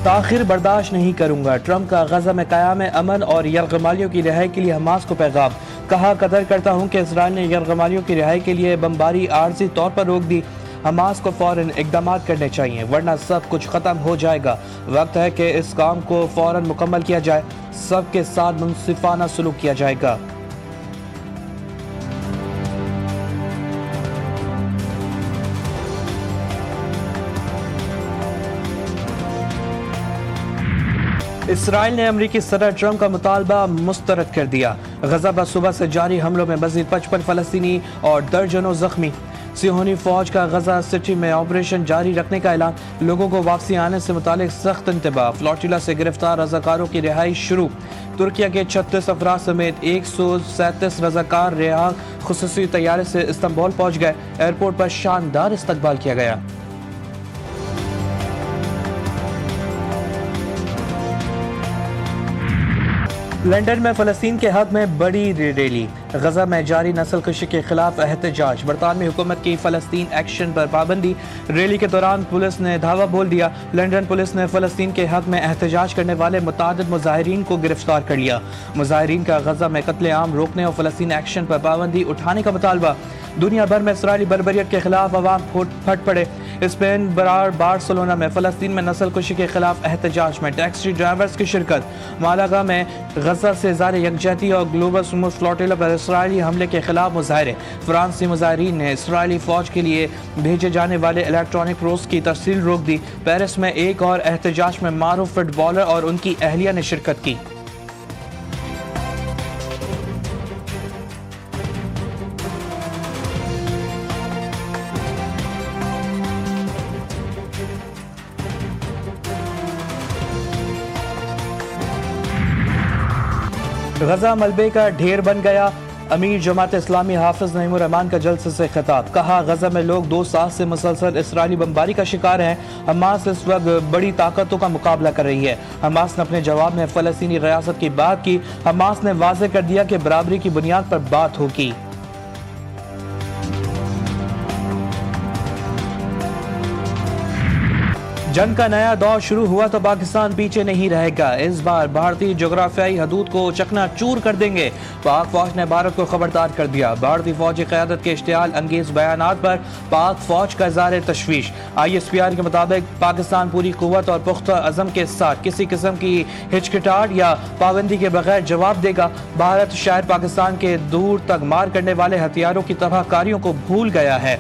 تاخیر برداشت نہیں کروں گا، ٹرمپ کا غزہ میں قیام امن اور یرغمالیوں کی رہائی کے لیے حماس کو پیغام۔ کہا قدر کرتا ہوں کہ اسرائیل نے یرغمالیوں کی رہائی کے لیے بمباری عارضی طور پر روک دی۔ حماس کو فوراً اقدامات کرنے چاہیے ورنہ سب کچھ ختم ہو جائے گا۔ وقت ہے کہ اس کام کو فوراً مکمل کیا جائے، سب کے ساتھ منصفانہ سلوک کیا جائے گا۔ اسرائیل نے امریکی صدر ٹرمپ کا مطالبہ مسترد کر دیا۔ غزہ پر صبح سے جاری حملوں میں مزید 55 فلسطینی اور درجنوں زخمی۔ صہیونی فوج کا غزہ سٹی میں آپریشن جاری رکھنے کا اعلان۔ لوگوں کو واپسی آنے سے متعلق سخت انتباہ۔ فلاٹیلا سے گرفتار رضاکاروں کی رہائی شروع۔ ترکیہ کے 36 افراد سمیت 137 رضاکار رہا خصوصی طیارے سے استنبول پہنچ گئے۔ ایئرپورٹ پر شاندار استقبال کیا گیا۔ لندن میں فلسطین کے حق میں بڑی ریلی۔ غزہ میں جاری نسل کشی کے خلاف احتجاج۔ برطانوی حکومت کی فلسطین ایکشن پر پابندی۔ ریلی کے دوران پولیس نے دھاوا بول دیا۔ لندن پولیس نے فلسطین کے حق میں احتجاج کرنے والے متعدد مظاہرین کو گرفتار کر لیا۔ مظاہرین کا غزہ میں قتل عام روکنے اور فلسطین ایکشن پر پابندی اٹھانے کا مطالبہ۔ دنیا بھر میں اسرائیلی بربریت کے خلاف عوام پھٹ پڑے۔ اسپین بارسلونا میں فلسطین میں نسل کشی کے خلاف احتجاج میں ٹیکسی ڈرائیورز کی شرکت۔ مالاگا میں غزہ سے زار یکجہتی اور گلوبل سموتھ فلاٹیلا پر اسرائیلی حملے کے خلاف مظاہرے۔ فرانسیسی مظاہرین نے اسرائیلی فوج کے لیے بھیجے جانے والے الیکٹرانک روز کی ترسیل روک دی۔ پیرس میں ایک اور احتجاج میں معروف فٹ بالر اور ان کی اہلیہ نے شرکت کی۔ غزہ ملبے کا ڈھیر بن گیا۔ امیر جماعت اسلامی حافظ نعیم الرحمان کا جلسے سے خطاب۔ کہا غزہ میں لوگ 2 سال سے مسلسل اسرائیلی بمباری کا شکار ہیں۔ حماس اس وقت بڑی طاقتوں کا مقابلہ کر رہی ہے۔ حماس نے اپنے جواب میں فلسطینی ریاست کی بات کی۔ حماس نے واضح کر دیا کہ برابری کی بنیاد پر بات ہوگی۔ جنگ کا نیا دور شروع ہوا تو پاکستان پیچھے نہیں رہے گا۔ اس بار بھارتی جغرافیائی حدود کو چکنا چور کر دیں گے۔ پاک فوج نے بھارت کو خبردار کر دیا۔ بھارتی فوجی قیادت کے اشتعال انگیز بیانات پر پاک فوج کا اظہار تشویش۔ ISPR کے مطابق پاکستان پوری قوت اور پختہ عزم کے ساتھ کسی قسم کی ہچکچاہٹ یا پابندی کے بغیر جواب دے گا۔ بھارت شاید پاکستان کے دور تک مار کرنے والے ہتھیاروں کی تباہ کاریوں کو بھول گیا ہے۔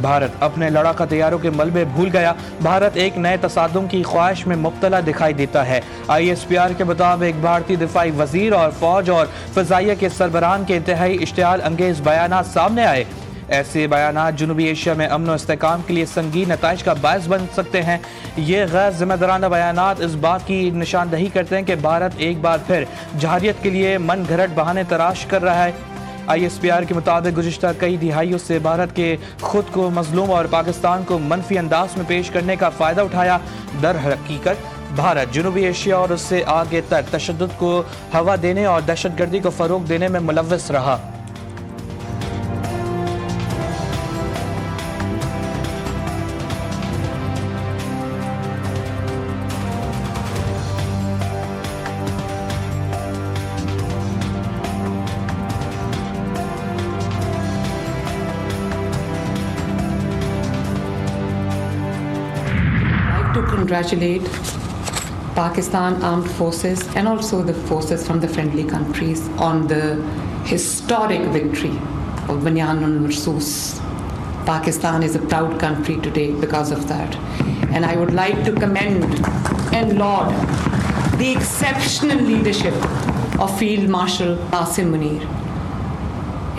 بھارت اپنے لڑاکا طیاروں کے ملبے بھول گیا۔ بھارت ایک نئے تصادم کی خواہش میں مبتلا دکھائی دیتا ہے۔ ISPR کے مطابق بھارتی دفاعی وزیر اور فوج اور فضائیہ کے سربراہان کے انتہائی اشتعال انگیز بیانات سامنے آئے۔ ایسے بیانات جنوبی ایشیا میں امن و استحکام کے لیے سنگین نتائج کا باعث بن سکتے ہیں۔ یہ غیر ذمہ دارانہ بیانات اس بات کی نشاندہی کرتے ہیں کہ بھارت ایک بار پھر جارحیت کے لیے من گھڑت بہانے تراش کر رہا ہے۔ ISPR کے مطابق گزشتہ کئی دہائیوں سے بھارت کے خود کو مظلوم اور پاکستان کو منفی انداز میں پیش کرنے کا فائدہ اٹھایا۔ در حقیقت بھارت جنوبی ایشیا اور اس سے آگے تک تشدد کو ہوا دینے اور دہشت گردی کو فروغ دینے میں ملوث رہا۔ To congratulate Pakistan Armed Forces and also the forces from the friendly countries on the historic victory of Banyan al-Marsus. Pakistan is a proud country today because of that. And I would like to commend and laud the exceptional leadership of Field Marshal Qasim Munir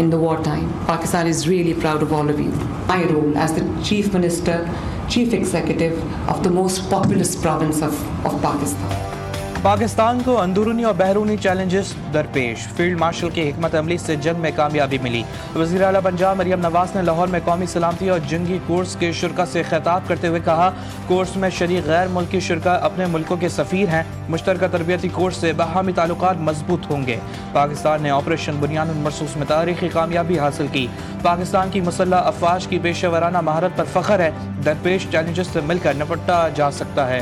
in the wartime. Pakistan is really proud of all of you. My role as the Chief Minister, Chief Executive of the most populous province of Pakistan. Pakistan کو اندرونی اور بیرونی challenges درپیش۔ Field marshal کی حکمت عملی سے جنگ میں کامیابی ملی۔ وزیر اعلیٰ پنجاب مریم نواز نے لاہور میں قومی سلامتی اور جنگی کورس کے شرکاء سے خطاب کرتے ہوئے کہا کورس میں شریک غیر ملکی شرکاء اپنے ملکوں کے سفیر ہیں۔ مشترکہ تربیتی کورس سے باہمی تعلقات مضبوط ہوں گے۔ پاکستان نے آپریشن بنیان المرصوص میں تاریخی کامیابی حاصل کی۔ پاکستان کی مسلح افواج کی پیشہ ورانہ مہارت پر فخر ہے۔ درپیش چیلنجز سے مل کر نپٹا جا سکتا ہے۔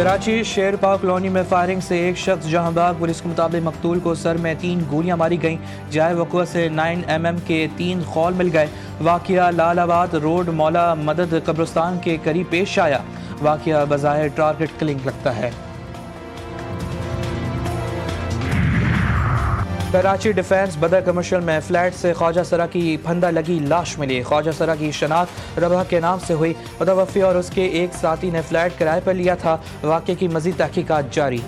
کراچی شیر پاک کالونی میں فائرنگ سے ایک شخص جہاں باغ، پولیس کے مطابق مقتول کو سر میں 3 گولیاں ماری گئیں، جائے وقوع سے 9 mm کے 3 خول مل گئے۔ واقعہ لال آباد روڈ مولا مدد قبرستان کے قریب پیش آیا۔ واقعہ بظاہر ٹارگٹ کلنگ لگتا ہے۔ کراچی ڈیفنس بدر کمرشل میں فلیٹ سے خواجہ سرا کی پھندہ لگی لاش ملی۔ خواجہ سرا کی شناخت ربہ کے نام سے ہوئی۔ متوفی اور اس کے ایک ساتھی نے فلیٹ کرائے پر لیا تھا۔ واقعے کی مزید تحقیقات جاری۔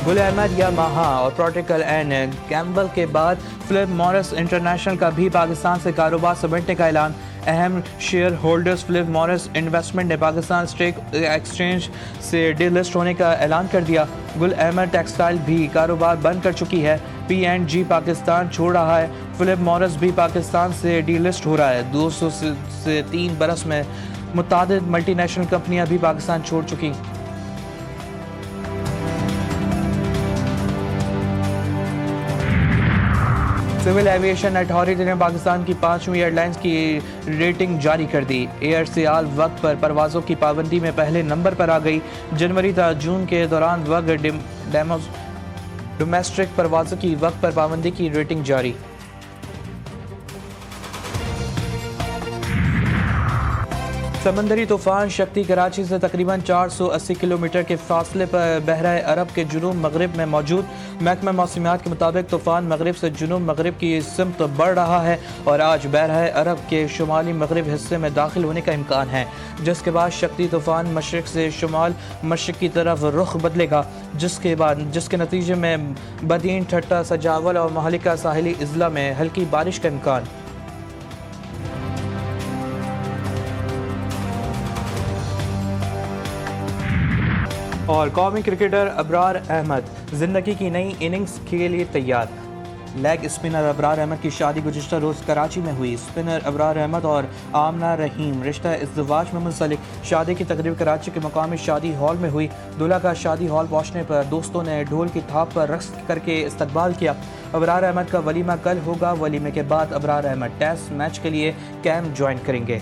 گل احمد یاماہا اور پروٹیکل اینڈ گیمبل کے بعد فلپ مورس انٹرنیشنل کا بھی پاکستان سے کاروبار سمیٹنے کا اعلان۔ اہم شیئر ہولڈرز فلپ مورس انویسٹمنٹ نے پاکستان اسٹاک ایکسچینج سے ڈی لسٹ ہونے کا اعلان کر دیا۔ گل احمد ٹیکسٹائل بھی کاروبار بند کر چکی ہے۔ P&G پاکستان چھوڑ رہا ہے۔ فلپ مورس بھی پاکستان سے ڈی لسٹ ہو رہا ہے۔ 200 سے 3 برس میں متعدد ملٹی نیشنل کمپنیاں بھی پاکستان چھوڑ چکی۔ سول ایویشن اتھارٹی نے پاکستان کی 5ویں ایئر لائنز کی ریٹنگ جاری کر دی۔ ایئر سیال وقت پر پروازوں کی پابندی میں پہلے نمبر پر آ گئی۔ جنوری تا جون کے دوران وقت ڈومیسٹک پروازوں کی وقت پر پابندی کی ریٹنگ جاری۔ سمندری طوفان شکتی کراچی سے تقریباً 480 کلومیٹر کے فاصلے پر بحیرہ عرب کے جنوب مغرب میں موجود۔ محکمہ موسمیات کے مطابق طوفان مغرب سے جنوب مغرب کی سمت بڑھ رہا ہے اور آج بحیرہ عرب کے شمالی مغرب حصے میں داخل ہونے کا امکان ہے، جس کے بعد شکتی طوفان مشرق سے شمال مشرق کی طرف رخ بدلے گا، جس کے نتیجے میں بدین، ٹھٹہ، سجاول اور مہلکہ ساحلی اضلاع میں ہلکی بارش کا امکان۔ اور قومی کرکٹر ابرار احمد زندگی کی نئی اننگز کے لیے تیار۔ لیگ اسپنر ابرار احمد کی شادی گزشتہ روز کراچی میں ہوئی۔ اسپنر ابرار احمد اور آمنہ رحیم رشتہ ازدواج میں منسلک۔ شادی کی تقریب کراچی کے مقامی شادی ہال میں ہوئی۔ دولہا کا شادی ہال پہنچنے پر دوستوں نے ڈھول کی تھاپ پر رقص کر کے استقبال کیا۔ ابرار احمد کا ولیمہ کل ہوگا۔ ولیمے کے بعد ابرار احمد ٹیسٹ میچ کے لیے کیمپ جوائن کریں گے۔